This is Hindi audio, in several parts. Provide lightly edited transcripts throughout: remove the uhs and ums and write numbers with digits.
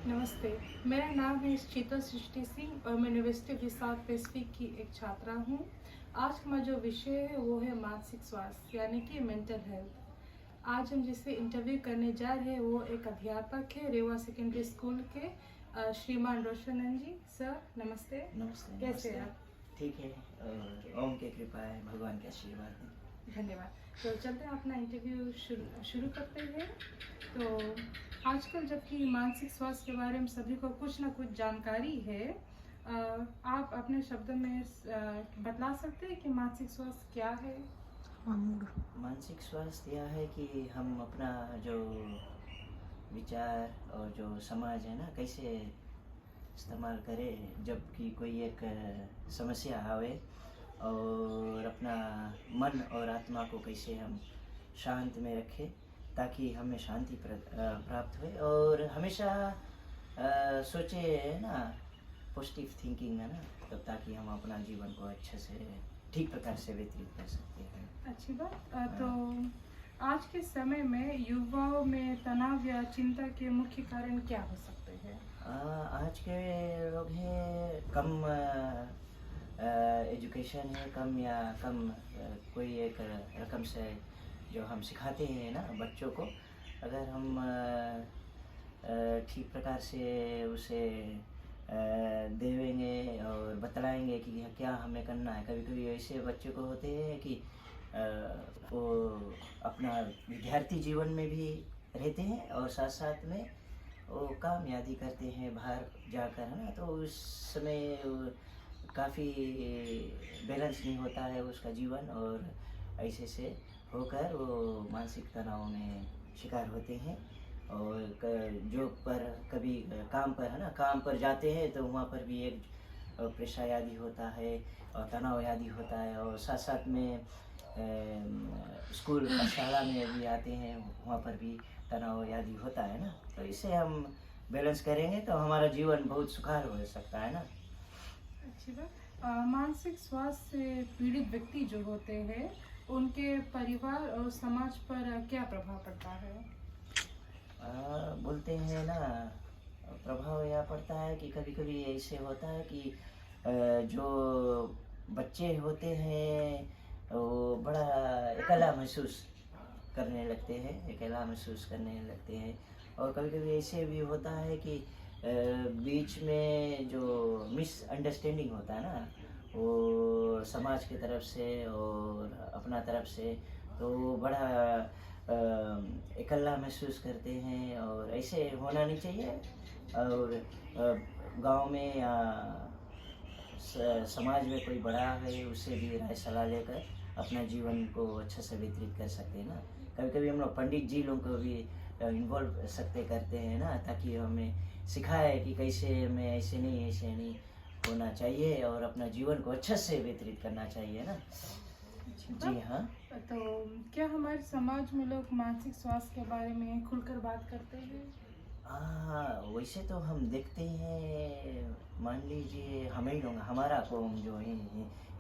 नमस्ते, मेरा नाम है शीतल सृष्टि सिंह और मैं यूनिवर्सिटी ऑफ साउथ पैसिफिक की एक छात्रा हूँ। आज का जो विषय है वो है मानसिक स्वास्थ्य यानी कि मेंटल हेल्थ। आज हम जिससे इंटरव्यू करने जा रहे हैं वो एक अध्यापक है रेवा सेकेंडरी स्कूल के श्रीमान रोशनन जी। सर नमस्ते। नमस्ते। कैसे हैं आप? ठीक है, और ओम की कृपा है, भगवान के आशीर्वाद है। धन्यवाद। तो चलते हैं अपना इंटरव्यू शुरू करते हैं। तो आजकल जबकि मानसिक स्वास्थ्य के बारे में सभी को कुछ ना कुछ जानकारी है, आप अपने शब्दों में बतला सकते हैं कि मानसिक स्वास्थ्य क्या है? मानसिक स्वास्थ्य यह है कि हम अपना जो विचार और जो समाज है ना, कैसे इस्तेमाल करें जबकि कोई एक समस्या आवे, और अपना मन और आत्मा को कैसे हम शांत में रखें ताकि हमें शांति प्राप्त हो, और हमेशा सोचे ना, पॉजिटिव थिंकिंग है ना, तब ताकि हम अपना जीवन को अच्छे से ठीक प्रकार से व्यतीत कर सकते हैं। अच्छी बात। तो आज के समय में युवाओं में तनाव या चिंता के मुख्य कारण क्या हो सकते हैं? आज के लोग हैं कम एजुकेशन है, कम या कम कोई एक रकम से जो हम सिखाते हैं ना बच्चों को, अगर हम ठीक प्रकार से उसे देवेंगे और बतलाएंगे कि क्या हमें करना है। कभी कभी ऐसे बच्चे को होते हैं कि वो अपना विद्यार्थी जीवन में भी रहते हैं और साथ साथ में वो कामयाबी करते हैं बाहर जाकर, है ना, तो उस समय काफ़ी बैलेंस नहीं होता है उसका जीवन, और ऐसे से होकर वो मानसिक तनाव में शिकार होते हैं। और जो पर कभी काम पर, है ना, काम पर जाते हैं तो वहाँ पर भी एक प्रेशर आदि होता है और तनाव आदि होता है, और साथ साथ में स्कूल पाठशाला में भी आते हैं, वहाँ पर भी तनाव आदि होता है ना। तो इसे हम बैलेंस करेंगे तो हमारा जीवन बहुत सुखार हो सकता है ना। अच्छी बात। मानसिक स्वास्थ्य से पीड़ित व्यक्ति जो होते हैं उनके परिवार और समाज पर क्या प्रभाव पड़ता है? बोलते हैं ना, प्रभाव यह पड़ता है कि कभी कभी ऐसे होता है कि जो बच्चे होते हैं वो बड़ा अकेला महसूस करने लगते हैं, अकेला महसूस करने लगते हैं। और कभी कभी ऐसे भी होता है कि बीच में जो मिसअंडरस्टैंडिंग होता है ना, वो समाज की तरफ से और अपना तरफ से, तो बड़ा अकेला महसूस करते हैं, और ऐसे होना नहीं चाहिए। और गांव में या समाज में कोई बड़ा है उससे भी राय सलाह लेकर अपना जीवन को अच्छे से व्यतीत कर सकते हैं ना। कभी कभी हम लोग पंडित जी लोगों को भी इन्वॉल्व सकते करते हैं ना, ताकि हमें सिखाए कि कैसे हमें ऐसे नहीं होना चाहिए और अपना जीवन को अच्छे से व्यतीत करना चाहिए ना। जी हाँ। तो क्या हमारे समाज में लोग मानसिक स्वास्थ्य के बारे में खुलकर बात करते हैं? वैसे तो हम देखते हैं, मान लीजिए हम ही लोग, हमारा कौम जो है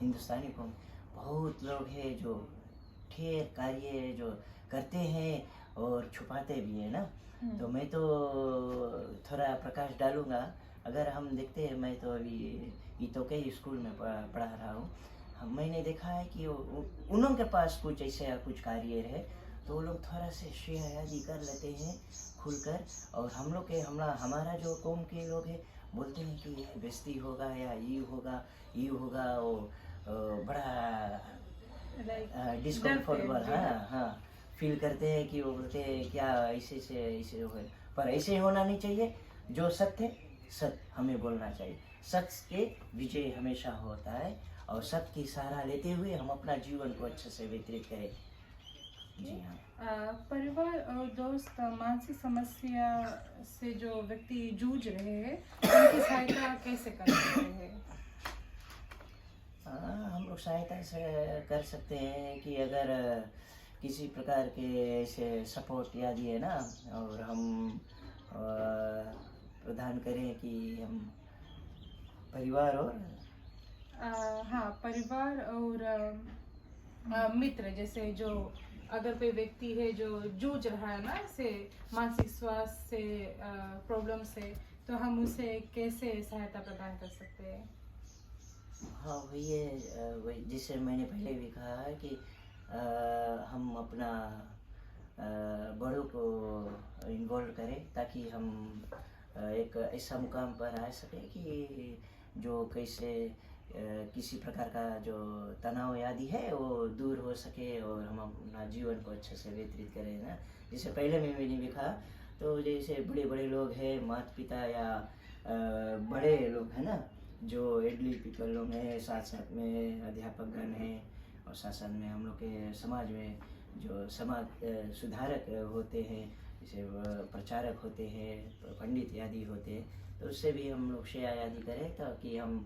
हिंदुस्तानी कौम, बहुत लोग हैं जो ढेर कार्य जो करते हैं और छुपाते भी हैं ना। तो मैं तो थोड़ा प्रकाश डालूंगा। अगर हम देखते हैं, मैं तो अभी तो कई स्कूल में पढ़ा रहा हूँ, मैंने देखा है कि उन के पास कुछ ऐसा कुछ कार्य है तो वो लोग थोड़ा से शेयर आदि कर लेते हैं खुलकर। और हम लोग के हमारा जो कौम के लोग हैं बोलते हैं कि ये बेइज्जती होगा या ये होगा, वो बड़ा डिस्कम्फर्टेबल हाँ फील करते हैं कि वो बोलते हैं क्या ऐसे हो। पर ऐसे होना नहीं चाहिए। जो सत्य हमें बोलना चाहिए। सत्य के विजय हमेशा होता है, और सत्य की सहारा लेते हुए हम अपना जीवन को अच्छे से व्यतीत करें। जी हाँ। परिवार और दोस्त मानसिक समस्या से जो व्यक्ति जूझ रहे हैं उनकी सहायता कैसे कर सकते हैं? हम लोग सहायता से कर सकते हैं कि अगर किसी प्रकार के ऐसे सपोर्ट या दिए ना, और हम प्रदान करें कि हम परिवार और परिवार और मित्र, जैसे जो अगर कोई व्यक्ति है जो जूझ रहा है ना से मानसिक स्वास्थ्य से प्रॉब्लम से, तो हम उसे कैसे सहायता प्रदान कर सकते हैं? हाँ वही है, वही जिससे मैंने पहले भी कहा है कि हम अपना बड़ों को इन्वॉल्व करें ताकि हम एक ऐसा मुकाम पर आ सके कि जो कैसे किसी प्रकार का जो तनाव आदि है वो दूर हो सके और हम अपना जीवन को अच्छे से व्यतीत करें ना। जैसे पहले में मैंने भी कहा, तो जैसे बड़े बड़े लोग हैं, माता पिता या बड़े लोग हैं ना, जो एडली पीपल लोग हैं, साथ साथ में अध्यापकगण हैं और साथ साथ में हम लोग के समाज में जो समाज सुधारक होते हैं, जैसे प्रचारक होते हैं, पंडित आदि होते हैं, तो उससे भी हम लोग शेयर आदि करें ताकि हम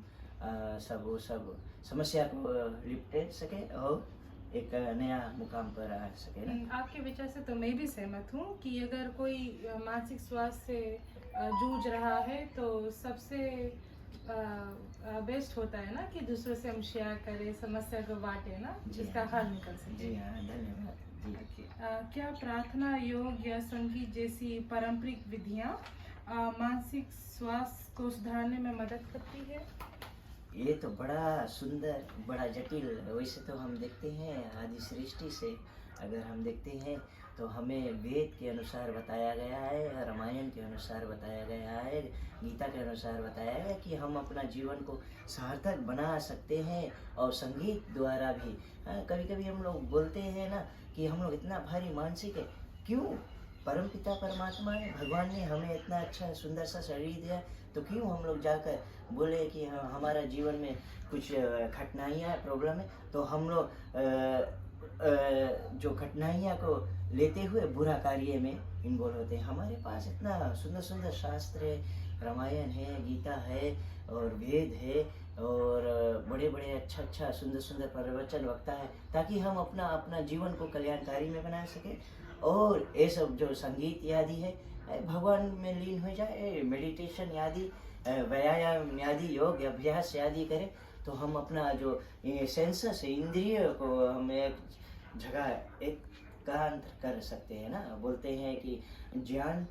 वो सब समस्या को निपटे सके और एक नया मुकाम पर आ सके ना। आपके विचार से तो मैं भी सहमत हूँ कि अगर कोई मानसिक स्वास्थ्य से जूझ रहा है तो सबसे बेस्ट होता है ना कि दूसरों से हम शेयर करें, समस्या को बांटे ना, जिसका हल निकल सके। जी हाँ, धन्यवाद जी। क्या प्रार्थना, योग या संगीत जैसी पारंपरिक विधियाँ मानसिक स्वास्थ्य को सुधारने में मदद करती है? ये तो बड़ा सुंदर, बड़ा जटिल, वैसे तो हम देखते हैं आदि सृष्टि से अगर हम देखते हैं तो हमें वेद के अनुसार बताया गया है, रामायण के अनुसार बताया गया है, गीता के अनुसार बताया गया कि हम अपना जीवन को सार्थक बना सकते हैं और संगीत द्वारा भी। कभी कभी हम लोग बोलते हैं ना कि हम लोग इतना भारी मानसिक है, क्यों? परमपिता परमात्मा ने, भगवान ने हमें इतना अच्छा सुंदर सा शरीर दिया, तो क्यों हम लोग जाकर बोले कि हमारा जीवन में कुछ कठिनाइयाँ प्रॉब्लम है, तो हम लोग जो कठिनाइयाँ को लेते हुए बुरा कार्य में इन्वॉल्व होते हैं। हमारे पास इतना सुंदर सुंदर शास्त्र है, रामायण है, गीता है और वेद है और बड़े बड़े अच्छा सुंदर सुंदर प्रवचन वक्ता है, ताकि हम अपना जीवन को कल्याणकारी में बना सके। और ये सब जो संगीत आदि है भगवान में लीन हो जाए, मेडिटेशन आदि, व्यायाम आदि, योग अभ्यास आदि करें, तो हम अपना जो सेंसस है, इंद्रिय को हम एक जगह एकांत कर सकते हैं ना। बोलते हैं कि ज्ञान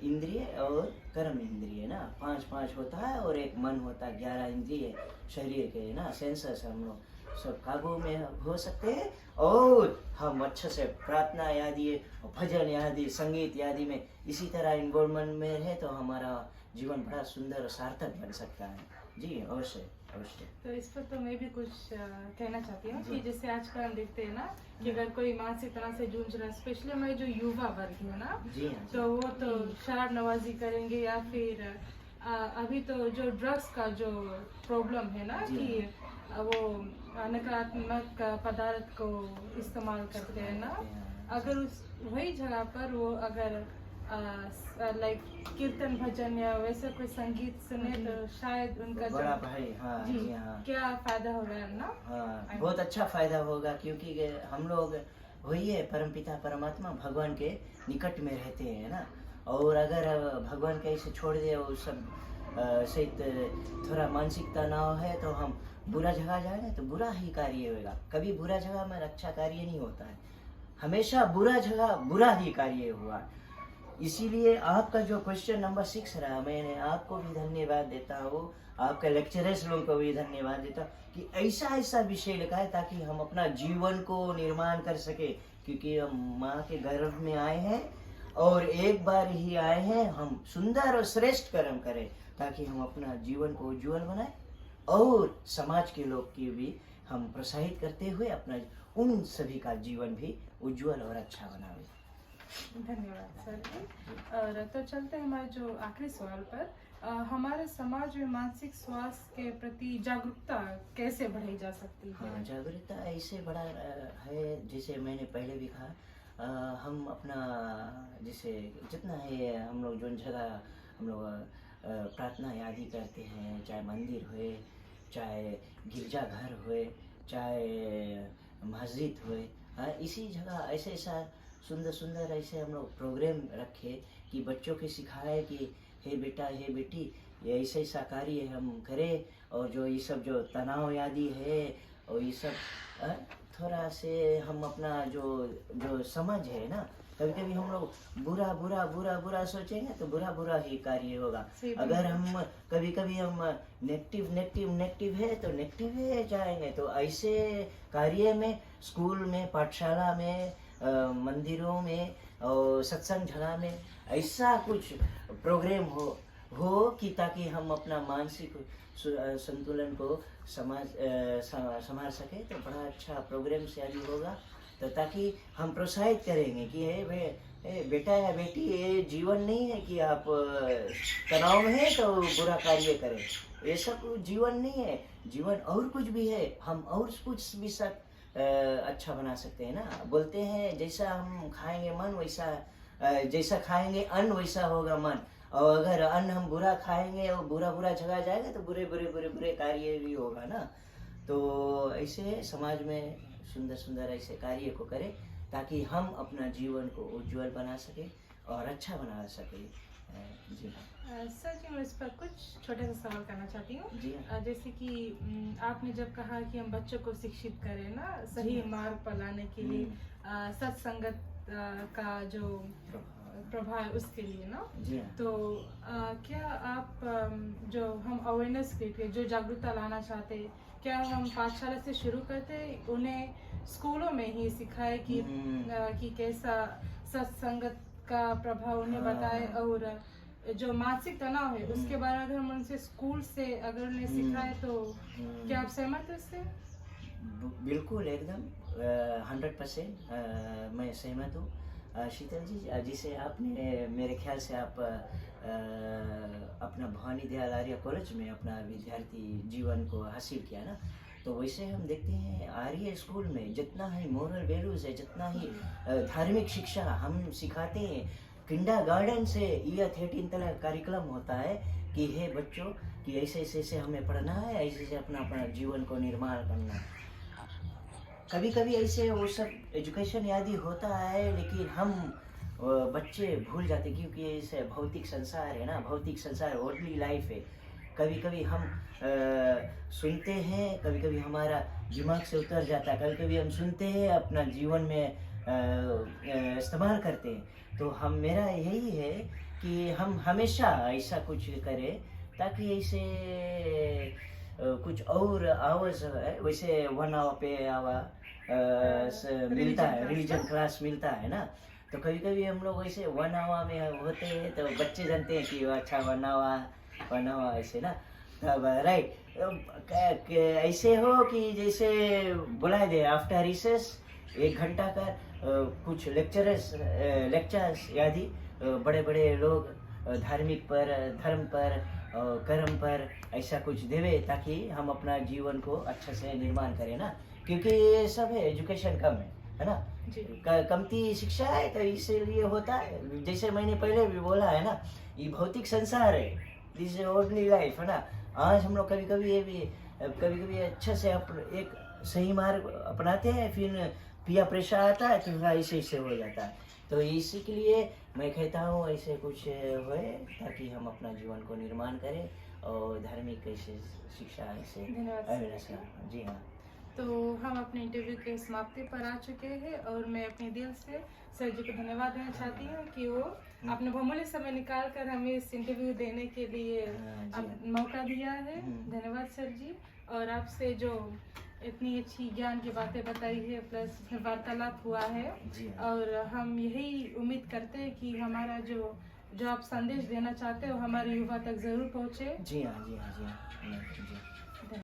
इंद्रिय और कर्म इंद्रिय ना, 5 होता है और एक मन होता है, 11 इंद्रिय शरीर के ना, सेंसस हम लोग सब काबू में हो सकते हैं। और हम अच्छे से प्रार्थना आदि, भजन आदि, संगीत आदि में इसी तरह इन्वॉल्वमेंट में रहे तो हमारा जीवन बड़ा सुंदर और सार्थक बन सकता है। जी अवश्य अवश्य। तो इस पर तो मैं भी कुछ कहना चाहती हूँ कि जैसे आजकल हम देखते हैं ना कि अगर कोई मानसिक तरह से जूझ रहा है, स्पेशली हमारे जो युवा वर्ग है ना, तो वो तो शराब नवाजी करेंगे या फिर अभी तो जो ड्रग्स का जो प्रॉब्लम है ना कि वो नकारात्मक पदार्थ को इस्तेमाल करते हैं ना, अगर उस वही जगह पर वो अगर लाइक कीर्तन भजन या वैसे कोई संगीत सुने तो शायद उनका बड़ा भाई, हाँ जी हाँ, क्या फायदा होगा ना। हाँ बहुत अच्छा फायदा होगा, क्योंकि हम लोग वही है, परमपिता परमात्मा भगवान के निकट में रहते हैं ना। और अगर भगवान के ऐसे छोड़ दे और सब से थोड़ा मानसिक तनाव है तो हम बुरा जगह जाए ना तो बुरा ही कार्य होगा। कभी बुरा जगह में अच्छा कार्य नहीं होता है, हमेशा बुरा जगह बुरा ही कार्य हुआ। इसीलिए आपका जो क्वेश्चन नंबर 6 रहा, मैंने आपको भी धन्यवाद देता हूँ, आपके लेक्चरर्स लोगों को भी धन्यवाद देता हूँ कि ऐसा विषय लिखा है ताकि हम अपना जीवन को निर्माण कर सके। क्योंकि हम माँ के गर्भ में आए हैं और एक बार ही आए हैं, हम सुंदर और श्रेष्ठ कर्म करें ताकि हम अपना जीवन को उज्ज्वल बनाए और समाज के लोग की भी हम प्रोत्साहित करते हुए अपना उन सभी का जीवन भी उज्ज्वल और अच्छा बनाए। धन्यवाद सर जी। और तो चलते हैं हमारे जो आखिरी सवाल पर, हमारे समाज में मानसिक स्वास्थ्य के प्रति जागरूकता कैसे बढ़ाई जा सकती है? हाँ, जागरूकता ऐसे बड़ा है, जैसे मैंने पहले भी कहा, हम अपना जैसे जितना है हम लोग जो जगह हम लोग प्रार्थना आदि करते हैं, चाहे मंदिर हुए, चाहे गिरजाघर हुए, चाहे मस्जिद हुए, इसी जगह ऐसा सुंदर ऐसे हम लोग प्रोग्राम रखे कि बच्चों के सिखाए कि हे बेटा हे बेटी ये ऐसा कार्य हम करें, और जो ये सब जो तनाव आदि है और ये सब थोड़ा से हम अपना जो समझ है ना, कभी कभी हम लोग बुरा बुरा बुरा बुरा सोचेंगे तो बुरा बुरा ही कार्य होगा। सही बात अगर हम कभी कभी हम नेगेटिव नेगेटिव नेगेटिव है तो नेगेटिव ही जाएंगे। तो ऐसे कार्य में, स्कूल में, पाठशाला में, मंदिरों में और सत्संग झला में ऐसा कुछ प्रोग्राम हो कि ताकि हम अपना मानसिक संतुलन को संभाल सके। तो बड़ा अच्छा प्रोग्राम से आदि होगा। तो ताकि हम प्रोत्साहित करेंगे कि बेटा या बेटी, ये जीवन नहीं है कि आप तनाव में है तो बुरा कार्य करें। ये सब जीवन नहीं है, जीवन और कुछ भी है। हम और कुछ भी सब अच्छा बना सकते हैं ना। बोलते हैं जैसा हम खाएंगे मन वैसा, जैसा खाएंगे अन्न वैसा होगा मन। और अगर अन्न हम बुरा खाएंगे और बुरा बुरा जगह जाएगा तो बुरे बुरे बुरे बुरे कार्य भी होगा ना। तो ऐसे समाज में सुंदर सुंदर ऐसे कार्य को करें ताकि हम अपना जीवन को उज्जवल बना सके और अच्छा बना सके। जी हाँ सर जी, मैं इस पर कुछ छोटा सा सवाल करना चाहती हूँ। जी हाँ जैसे कि आपने जब कहा कि हम बच्चों को शिक्षित करें ना सही मार्ग पर लाने के लिए, सत्संगत का जो प्रभाव है उसके लिए ना, जी हाँ तो क्या आप जो हम अवेयरनेस क्रिएट, जो जागरूकता लाना चाहते हैं, क्या हम पाठशाला से शुरू करते उन्हें स्कूलों में ही सिखाए कि कैसा सत्संगत का प्रभाव उन्हें बताए, और जो मानसिक तनाव है उसके बारे में अगर हम उनसे स्कूल से अगर उन्हें सिखाए तो क्या आप सहमत हैं उससे? बिल्कुल एकदम 100% मैं सहमत हूँ। शीतल जी, जिसे आपने मेरे ख्याल से आप अपना भवानी दयाल आर्य कॉलेज में अपना विद्यार्थी जीवन को हासिल किया ना, तो वैसे हम देखते हैं आर्य स्कूल में जितना ही मोरल वैल्यूज है, जितना ही धार्मिक शिक्षा हम सिखाते हैं, किंडरगार्टन से ईयर 13 तक कार्यक्रम होता है कि हे बच्चों कि ऐसे ऐसे हमें पढ़ना है, ऐसे ऐसे अपना अपना जीवन को निर्माण करना है। कभी कभी ऐसे वो सब एजुकेशन यादी होता है, लेकिन हम बच्चे भूल जाते क्योंकि ऐसे भौतिक संसार है ना, भौतिक संसार वर्ल्डली लाइफ है। कभी कभी हम सुनते हैं, कभी कभी हमारा दिमाग से उतर जाता है, कभी कभी हम सुनते हैं अपना जीवन में इस्तेमाल करते हैं। तो मेरा यही है कि हम हमेशा ऐसा कुछ करें ताकि ऐसे कुछ और आवर्स वैसे 1 आवर पे आवर मिलता है, रिलीजन क्लास मिलता है ना। तो कभी कभी हम लोग ऐसे 1 आवर में होते हैं तो बच्चे जानते हैं कि अच्छा 1 आवर ऐसे ना, तब राइट ऐसे हो कि जैसे बुला दे आफ्टर रिसेस 1 घंटा का कुछ लेक्चर्स यादी बड़े बड़े लोग धार्मिक पर, धर्म पर, कर्म पर ऐसा कुछ देवे ताकि हम अपना जीवन को अच्छा से निर्माण करें ना। क्योंकि ये सब है, एजुकेशन कम है ना, कमती शिक्षा है, तो इसीलिए होता है। जैसे मैंने पहले भी बोला है ना, ये भौतिक संसार है, दिस इज ऑर्डिनरी लाइफ है ना। आज हम लोग कभी कभी अच्छा से एक सही मार्ग अपनाते हैं, फिर पिया प्रेशर आता है तो ऐसे हो जाता है। तो इसी के लिए मैं कहता हूँ ऐसे कुछ होए ताकि हम अपना जीवन को निर्माण करें और धार्मिक ऐसे शिक्षा ऐसे। धन्यवाद। जी हाँ, तो हम अपने इंटरव्यू के समाप्ति पर आ चुके हैं और मैं अपने दिल से सर जी को धन्यवाद देना चाहती हूँ कि वो अपने बहुमूल्य समय निकाल कर हमें इस इंटरव्यू देने के लिए मौका दिया है। धन्यवाद सर जी। और आपसे जो इतनी अच्छी ज्ञान की बातें बताई है, प्लस वार्तालाप हुआ है, और हम यही उम्मीद करते हैं कि हमारा जो आप संदेश देना चाहते हो हमारे युवा तक जरूर पहुँचे। जी हाँ, जी हाँ, जी हाँ, जी हाँ।